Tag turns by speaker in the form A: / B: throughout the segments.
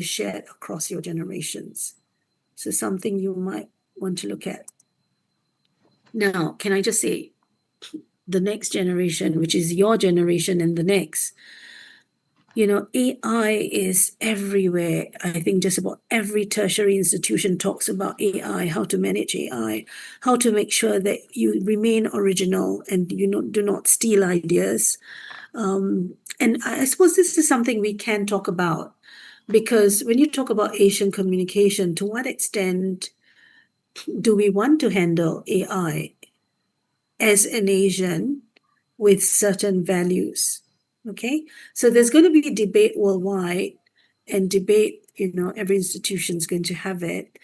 A: shared across your generations. So something you might want to look at. Now, can I just say, the next generation, which is your generation and the next, AI is everywhere. I think just about every tertiary institution talks about AI, how to manage AI, how to make sure that you remain original and you do not steal ideas. And I suppose this is something we can talk about, because when you talk about Asian communication, to what extent do we want to handle AI as an Asian with certain values? Okay, so there's going to be debate worldwide, and debate, every institution is going to have it.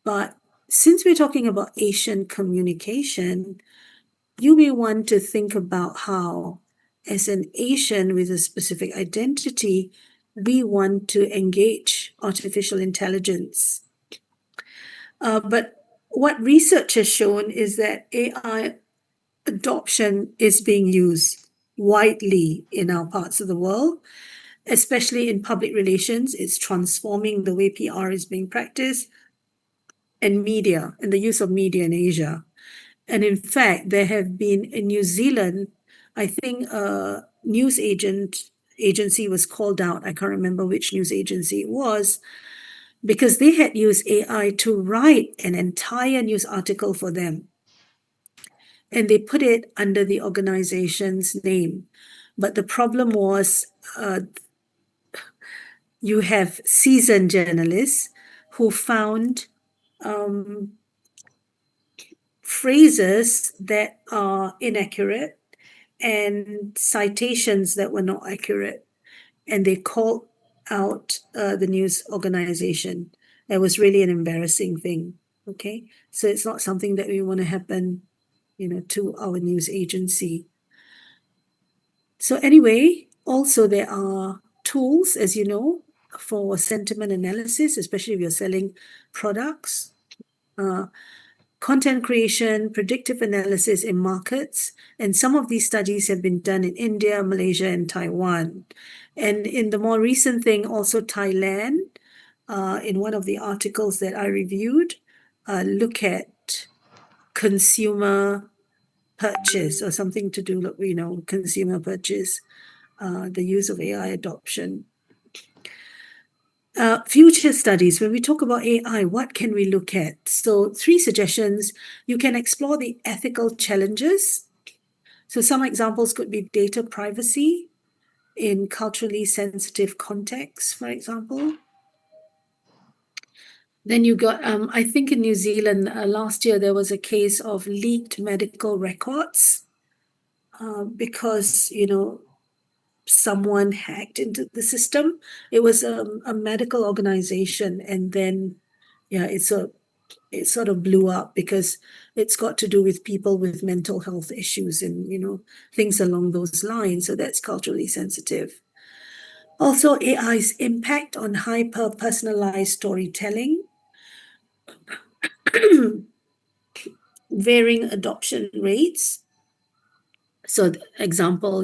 A: But since we're talking about Asian communication, you may want to think about how, as an Asian with a specific identity, we want to engage artificial intelligence. But what research has shown is that AI adoption is being used widely in our parts of the world, especially in public relations. It's transforming the way PR is being practiced, and media, and the use of media in Asia. And in fact, there have been in New Zealand, I think a news agency was called out. I can't remember which news agency it was, because they had used AI to write an entire news article for them. And they put it under the organization's name. But the problem was, you have seasoned journalists who found phrases that are inaccurate and citations that were not accurate. And they called out the news organization. That was really an embarrassing thing. Okay. So it's not something that we want to happen, to our news agency. So anyway, also there are tools, as you know, for sentiment analysis, especially if you're selling products. Content creation, predictive analysis in markets. And some of these studies have been done in India, Malaysia, and Taiwan. And in the more recent thing, also Thailand, in one of the articles that I reviewed, look at consumer purchase, or something to do, consumer purchase, the use of AI adoption. Future studies, when we talk about AI, what can we look at? So 3 suggestions. You can explore the ethical challenges. So some examples could be data privacy in culturally sensitive contexts, for example. Then you got, I think in New Zealand, last year there was a case of leaked medical records, because, someone hacked into the system. It was a medical organization, and then, yeah, it sort of blew up because it's got to do with people with mental health issues and, things along those lines. So that's culturally sensitive. Also, AI's impact on hyper-personalized storytelling, varying adoption rates. So, example,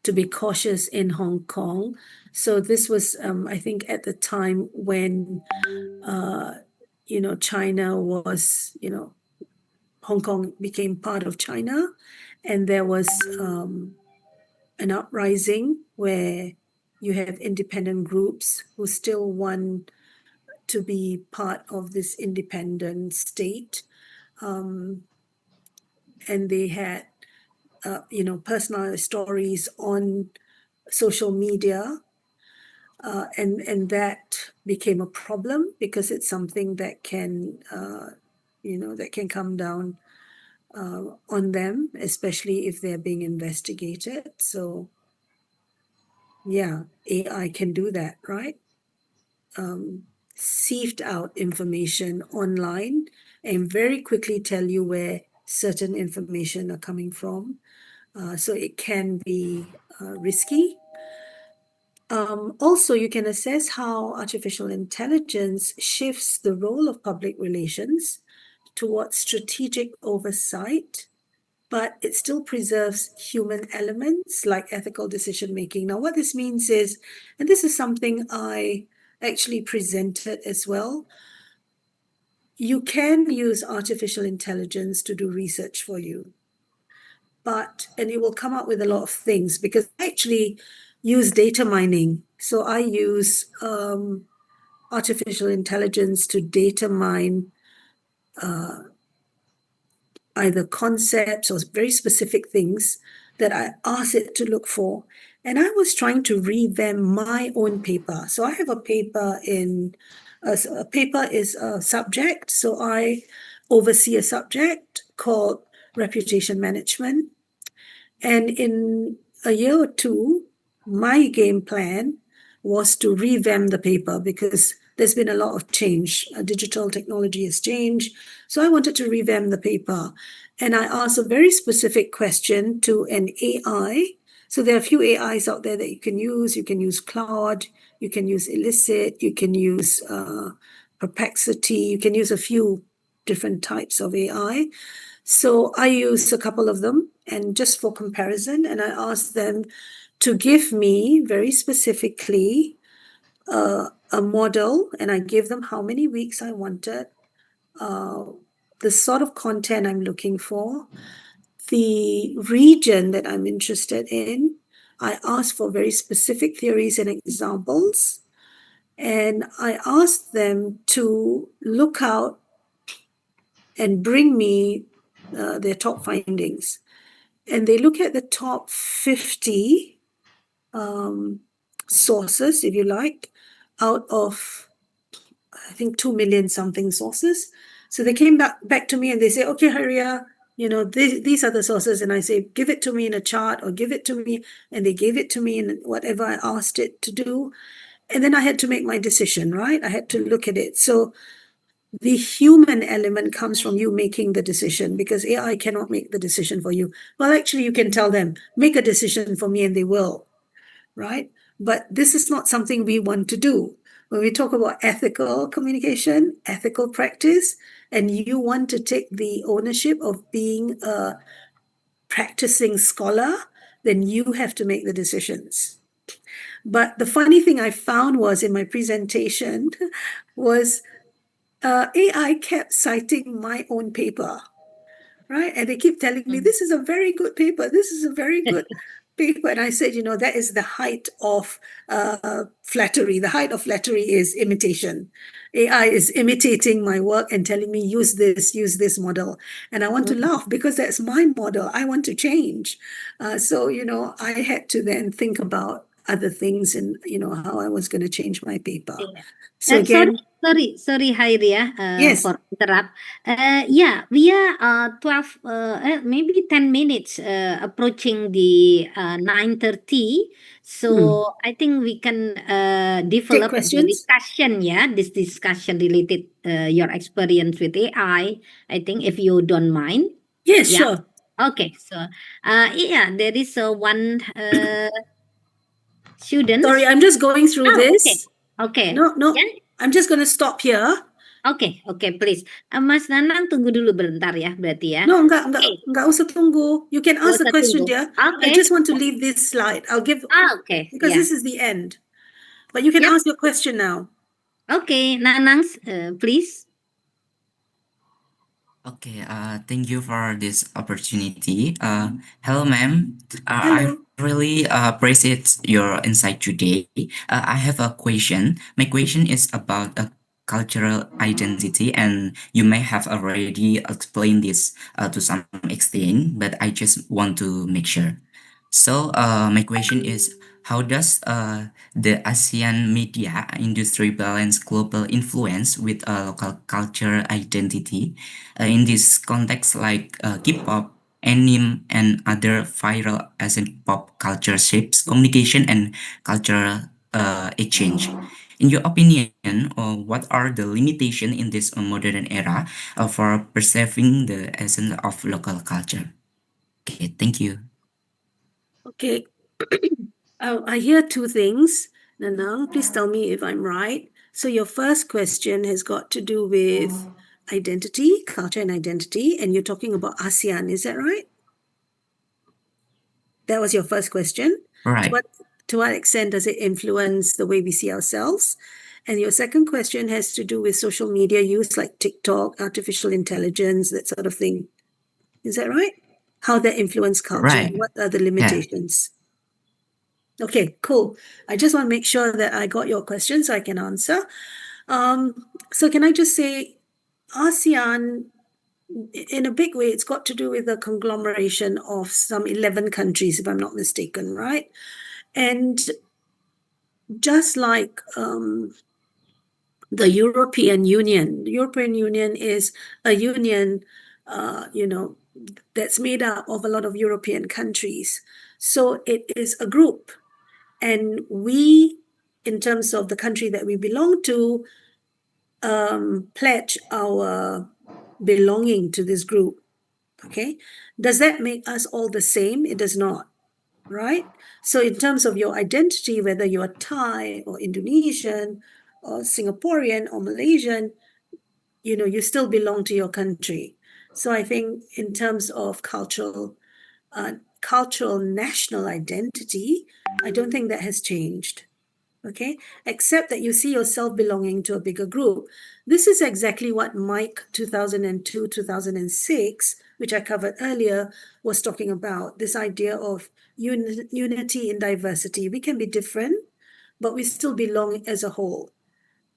A: to be cautious in Hong Kong. So this was, I think, at the time when, China was, Hong Kong became part of China, and there was an uprising where you have independent groups who still want to be part of this independent state. And they had, personal stories on social media. And that became a problem because it's something that can, that can come down on them, especially if they're being investigated. So, yeah, AI can do that, right? Sift out information online and very quickly tell you where certain information are coming from. So it can be risky. Also, you can assess how artificial intelligence shifts the role of public relations towards strategic oversight, but it still preserves human elements like ethical decision making. Now, what this means is, and this is something I actually presented as well. You can use artificial intelligence to do research for you, and it will come up with a lot of things because I actually use data mining. So I use artificial intelligence to data mine either concepts or very specific things that I ask it to look for. And I was trying to revamp my own paper. So I have a paper a paper is a subject. So I oversee a subject called reputation management. And in a year or two, my game plan was to revamp the paper because there's been a lot of change. Digital technology has changed. So I wanted to revamp the paper. And I asked a very specific question to an AI. So there are a few AIs out there that you can use. You can use Claude, you can use Elicit, you can use Perplexity, you can use a few different types of AI. So I used a couple of them, and just for comparison, and I asked them to give me very specifically a model, and I gave them how many weeks I wanted, the sort of content I'm looking for, the region that I'm interested in. I asked for very specific theories and examples, and I asked them to look out and bring me their top findings. And they look at the top 50 sources, if you like, out of, I think, 2 million something sources. So they came back to me and they say, okay, Haria, these are the sources. And I say, give it to me in a chart or give it to me. And they gave it to me in whatever I asked it to do. And then I had to make my decision, right? I had to look at it. So the human element comes from you making the decision because AI cannot make the decision for you. Well, actually, you can tell them, make a decision for me, and they will, right? But this is not something we want to do. When we talk about ethical communication, ethical practice, and you want to take the ownership of being a practicing scholar, then you have to make the decisions. But the funny thing I found was in my presentation was AI kept citing my own paper, right? And they keep telling me, this is a very good paper. This is a very good paper. And I said, that is the height of flattery. The height of flattery is imitation. AI is imitating my work and telling me, use this model. And I want to laugh because that's my model. I want to change. So, I had to then think about other things and, how I was going to change my paper. So again,
B: sorry, Hairia,
A: yes.
B: for interrupt. Yeah, we are 12, maybe 10 minutes approaching the 9:30. So I think we can develop the discussion. Yeah, this discussion related your experience with AI. I think if you don't mind.
A: Yes,
B: Yeah.
A: sure.
B: Okay, so yeah, there is one student.
A: Sorry, I'm just going through this.
B: Okay.
A: No,
B: Yeah.
A: I'm just going to stop here.
B: Oke, please. Mas Nanang tunggu dulu bentar ya, berarti ya.
A: No, enggak usah tunggu. You can ask the question, dear. I just want to leave this slide. I'll give, because this is the end. But you can ask your question now.
B: Okay, Nanang, please.
C: Okay, thank you for this opportunity. Hello, ma'am.
A: Hello.
C: I really appreciate your insight today. I have a question. My question is about a cultural identity, and you may have already explained this to some extent, but I just want to make sure. So, my question is, how does the ASEAN media industry balance global influence with a local culture identity? In this context, like K-pop, anime, and other viral Asian pop culture shapes communication and cultural exchange. In your opinion, what are the limitations in this modern era for preserving the essence of local culture? Okay, thank you.
A: Okay. I hear two things. Nanang, please tell me if I'm right. So your first question has got to do with identity, culture and identity, and you're talking about ASEAN, is that right? That was your first question.
C: Right.
A: To what extent does it influence the way we see ourselves? And your second question has to do with social media use like TikTok, artificial intelligence, that sort of thing. Is that right? How that influence culture?
C: Right.
A: What are the
C: Yeah.
A: limitations? Okay, cool. I just want to make sure that I got your question so I can answer. So can I just say, ASEAN, in a big way, it's got to do with the conglomeration of some 11 countries, if I'm not mistaken, right? And just like the European Union is a union, that's made up of a lot of European countries. So it is a group. And we, in terms of the country that we belong to, pledge our belonging to this group. Okay. Does that make us all the same? It does not, right? So in terms of your identity, whether you're Thai or Indonesian or Singaporean or Malaysian, you still belong to your country. So I think in terms of cultural national identity, I don't think that has changed. Okay, except that you see yourself belonging to a bigger group. This is exactly what Mike 2002, 2006, which I covered earlier, was talking about. This idea of unity in diversity. We can be different, but we still belong as a whole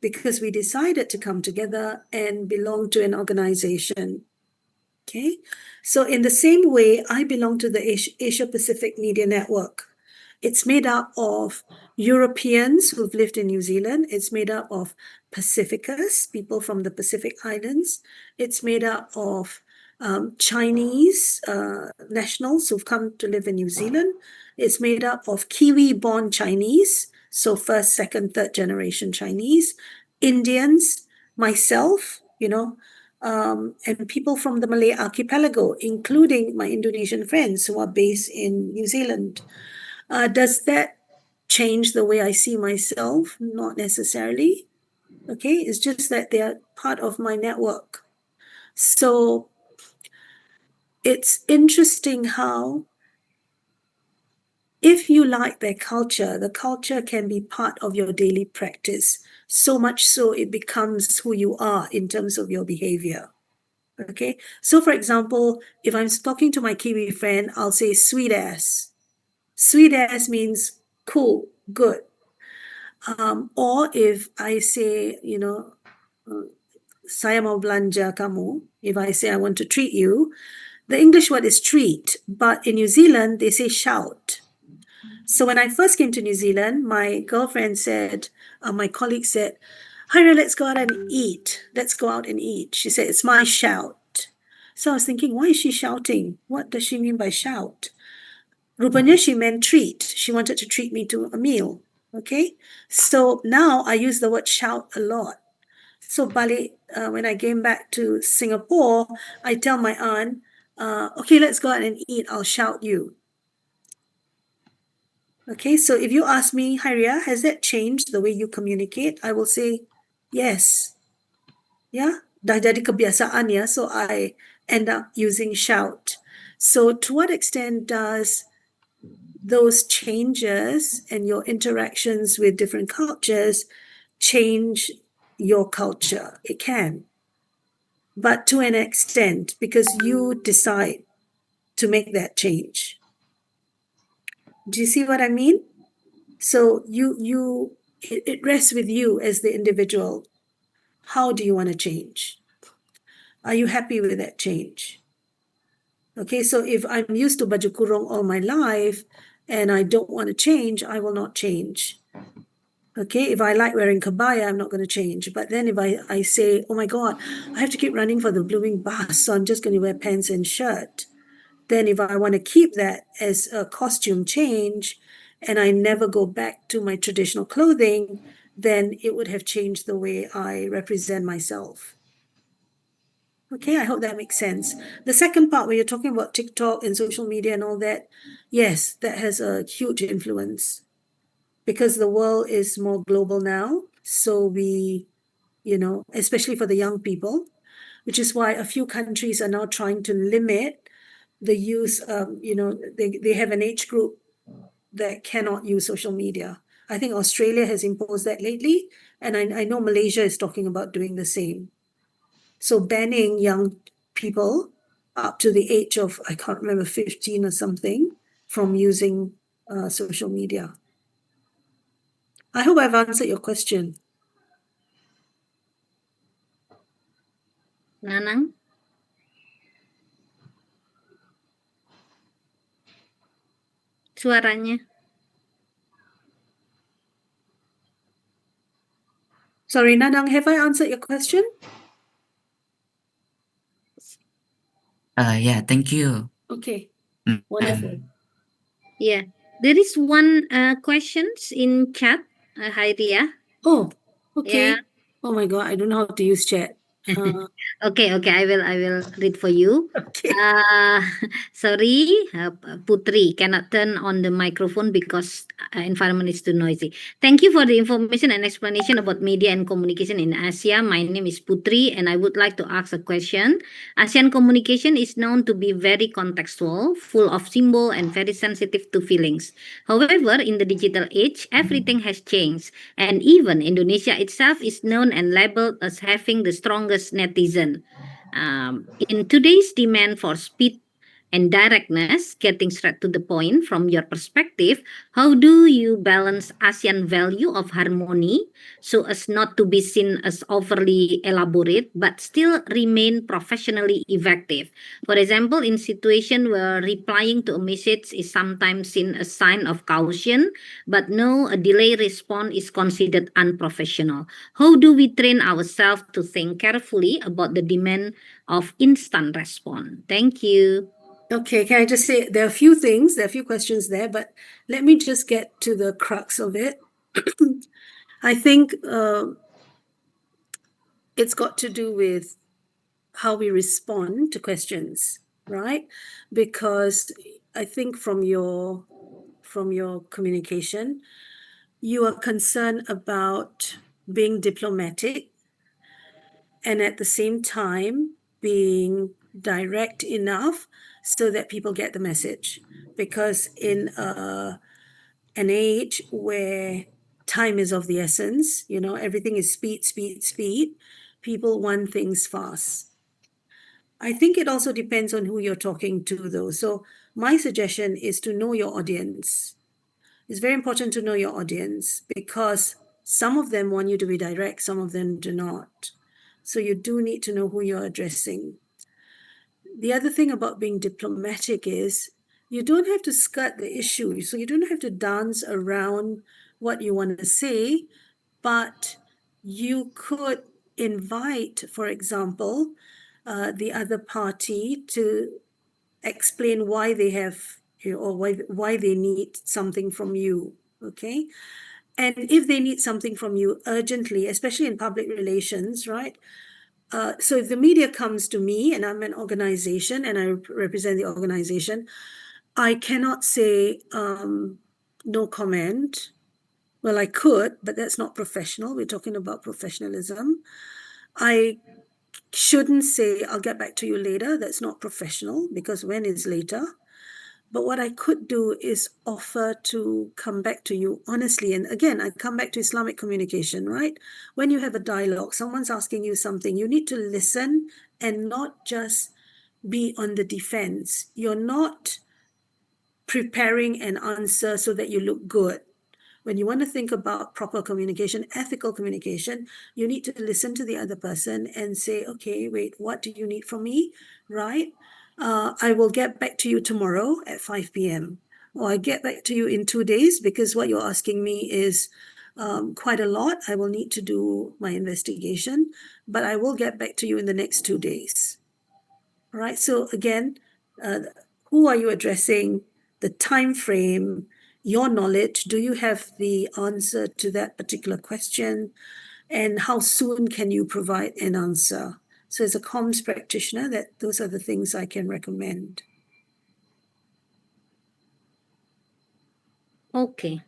A: because we decided to come together and belong to an organization. Okay, so in the same way, I belong to the Asia Pacific Media Network. It's made up of Europeans who've lived in New Zealand. It's made up of Pacificus, people from the Pacific Islands. It's made up of Chinese nationals who've come to live in New Zealand. It's made up of Kiwi-born Chinese, so first, second, third generation Chinese, Indians, myself, and people from the Malay archipelago, including my Indonesian friends who are based in New Zealand. Does that change the way I see myself? Not necessarily. Okay, it's just that they are part of my network. So it's interesting how if you like their culture, the culture can be part of your daily practice. So much so it becomes who you are in terms of your behavior. Okay, so for example, if I'm talking to my Kiwi friend, I'll say sweet ass. Sweet ass means cool, good. Or if I say, saya mau belanja kamu, if I say I want to treat you, the English word is treat, but in New Zealand, they say shout. So when I first came to New Zealand, my girlfriend said, my colleague said, Haira, let's go out and eat. Let's go out and eat. She said, it's my shout. So I was thinking, why is she shouting? What does she mean by shout? Rupanya, she meant treat. She wanted to treat me to a meal. Okay. So now I use the word shout a lot. So Bali, when I came back to Singapore, I tell my aunt, okay, let's go out and eat. I'll shout you. Okay, so if you ask me, Haria, has that changed the way you communicate? I will say, yes. Yeah, dah jadi kebiasaan ya, so I end up using shout. So to what extent does those changes and your interactions with different cultures change your culture? It can, but to an extent, because you decide to make that change. Do you see what I mean? So it rests with you as the individual. How do you want to change? Are you happy with that change? Okay, so if I'm used to baju kurung all my life and I don't want to change, I will not change. Okay, if I like wearing kabaya, I'm not going to change. But then if I say, oh my God, I have to keep running for the blooming bus, so I'm just going to wear pants and shirt. Then if I want to keep that as a costume change and I never go back to my traditional clothing, then it would have changed the way I represent myself. Okay, I hope that makes sense. The second part where you're talking about TikTok and social media and all that, yes, that has a huge influence because the world is more global now. So we, especially for the young people, which is why a few countries are now trying to limit the use of, they have an age group that cannot use social media. I think Australia has imposed that lately, and I know Malaysia is talking about doing the same. So banning young people up to the age of, I can't remember, 15 or something, from using social media. I hope I've answered your question.
B: Nanang? Suaranya.
A: Sorry, Nanang, have I answered your question?
C: Yeah, thank you.
A: Okay,
C: Mm,
A: wonderful.
B: Yeah. There is one questions in chat, Hairia.
A: Oh, okay.
B: Yeah.
A: Oh my God, I don't know how to use chat.
B: Okay, I will read for you.
A: Okay.
B: Sorry, Putri cannot turn on the microphone because environment is too noisy. Thank you for the information and explanation about media and communication in Asia. My name is Putri, and I would like to ask a question. ASEAN communication is known to be very contextual, full of symbol, and very sensitive to feelings. However, in the digital age, everything has changed, and even Indonesia itself is known and labeled as having the strongest netizen. In today's demand for speed and directness, getting straight to the point from your perspective, how do you balance ASEAN value of harmony so as not to be seen as overly elaborate but still remain professionally effective? For example, in situation where replying to a message is sometimes seen as sign of caution, but no, a delay response is considered unprofessional. How do we train ourselves to think carefully about the demand of instant response? Thank you.
A: Okay, can I just say there are a few things, there are a few questions there, but let me just get to the crux of it. I think it's got to do with how we respond to questions, right? Because I think from your communication, you are concerned about being diplomatic and at the same time being direct enough so that people get the message. Because in an age where time is of the essence, everything is speed, speed, speed, people want things fast. I think it also depends on who you're talking to, though. So my suggestion is to know your audience. It's very important to know your audience because some of them want you to be direct, some of them do not. So you do need to know who you're addressing. The other thing about being diplomatic is you don't have to skirt the issue. So you don't have to dance around what you want to say, but you could invite, for example, the other party to explain why they have, or why they need something from you. Okay. And if they need something from you urgently, especially in public relations, right? So if the media comes to me and I'm an organization and I represent the organization, I cannot say no comment. Well, I could, but that's not professional. We're talking about professionalism. I shouldn't say I'll get back to you later. That's not professional because when is later? But what I could do is offer to come back to you honestly. And again, I come back to Islamic communication, right? When you have a dialogue, someone's asking you something, you need to listen and not just be on the defense. You're not preparing an answer so that you look good. When you want to think about proper communication, ethical communication, you need to listen to the other person and say, okay, wait, what do you need from me? Right? I will get back to you tomorrow at 5 p.m. Or I get back to you in 2 days because what you're asking me is quite a lot. I will need to do my investigation, but I will get back to you in the next 2 days. All right. So again, who are you addressing? The time frame, your knowledge. Do you have the answer to that particular question? And how soon can you provide an answer? So as a comms practitioner, those are the things I can recommend.
B: Okay.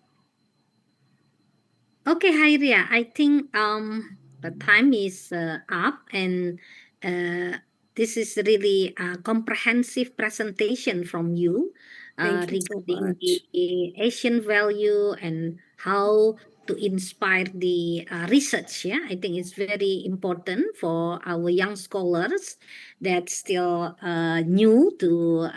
B: Okay, Hairia, I think the time is up, and this is really a comprehensive presentation from you
A: Thank you so
B: regarding
A: much.
B: the Asian value and how to inspire the research. Yeah, I think it's very important for our young scholars that still new to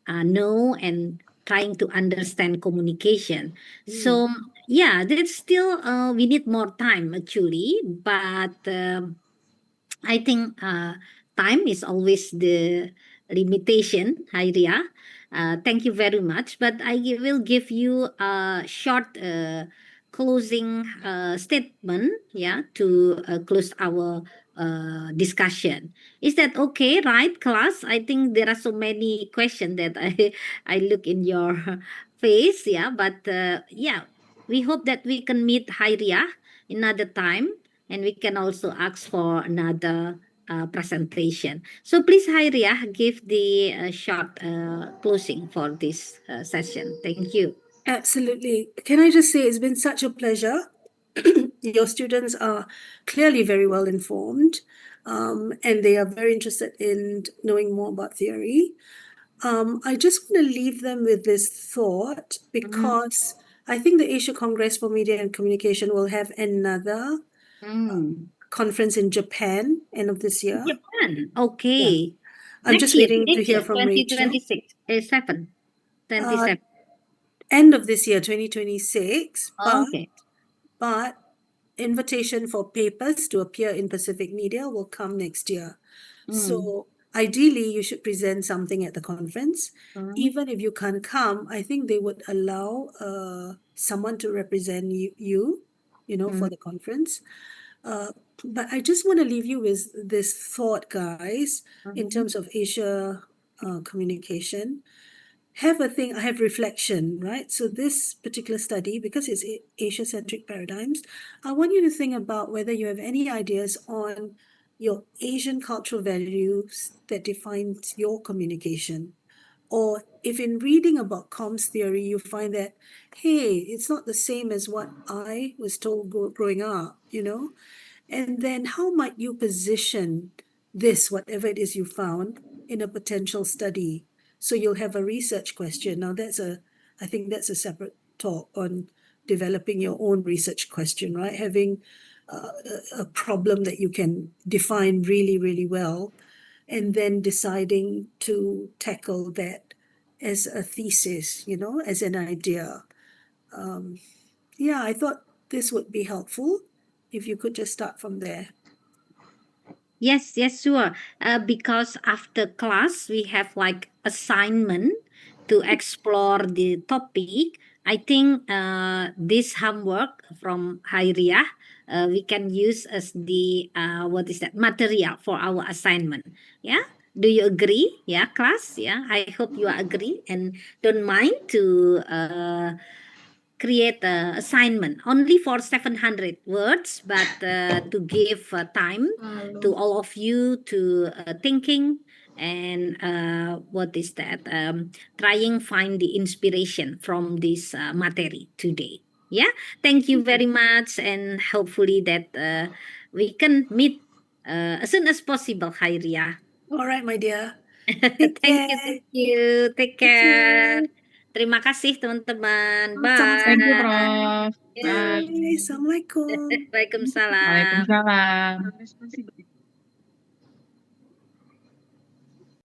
B: know and trying to understand communication. So yeah, that's still we need more time actually, but I think time is always the limitation, Hairia. Thank you very much. But will give you a short closing statement, yeah, to close our discussion. Is that okay, right, class? I think there are so many questions that I look in your face, yeah. But yeah, we hope that we can meet Hairia another time, and we can also ask for another presentation. So please, Hairia, give the short closing for this session. Thank you.
A: Absolutely. Can I just say it's been such a pleasure. Your students are clearly very well informed, and they are very interested in knowing more about theory. I just want to leave them with this thought because I think the Asia Congress for Media and Communication will have another conference in Japan end of this year.
B: Japan.
A: Yeah.
B: Okay.
A: I'm just
B: year,
A: waiting to hear from Rachel.
B: 2026, 7, 27.
A: End of this year, 2026,
B: Okay.
A: but invitation for papers to appear in Pacific Media will come next year. So ideally, you should present something at the conference. Even if you can't come, I think they would allow someone to represent you for the conference. But I just want to leave you with this thought, guys, in terms of Asia communication. Have reflection, right? So this particular study, because it's Asia-centric paradigms, I want you to think about whether you have any ideas on your Asian cultural values that defines your communication. Or if in reading about comms theory, you find that, hey, it's not the same as what I was told growing up, And then how might you position this, whatever it is you found, in a potential study? So you'll have a research question. Now I think that's a separate talk on developing your own research question, right? Having a problem that you can define really, really well, and then deciding to tackle that as a thesis, as an idea. Yeah, I thought this would be helpful if you could just start from there.
B: Yes, sure. Because after class, we have like assignment to explore the topic. I think this homework from Hairia, we can use as the what is that material for our assignment. Yeah. Do you agree? Yeah, class. Yeah. I hope you agree and don't mind to create a assignment only for 700 words, but to give time to all of you to thinking and what is that trying find the inspiration from this material today. Yeah, thank you very much, and hopefully that we can meet as soon as possible, Hairia.
A: All right, my dear. Take
B: Thank you,
A: care.
B: take
A: Thank
B: care.
A: you.
B: Terima kasih teman-teman,
D: Thank you,
B: bye.
D: Prof. Bye.
A: Bye. Assalamualaikum.
B: Waalaikumsalam.
D: Waalaikumsalam.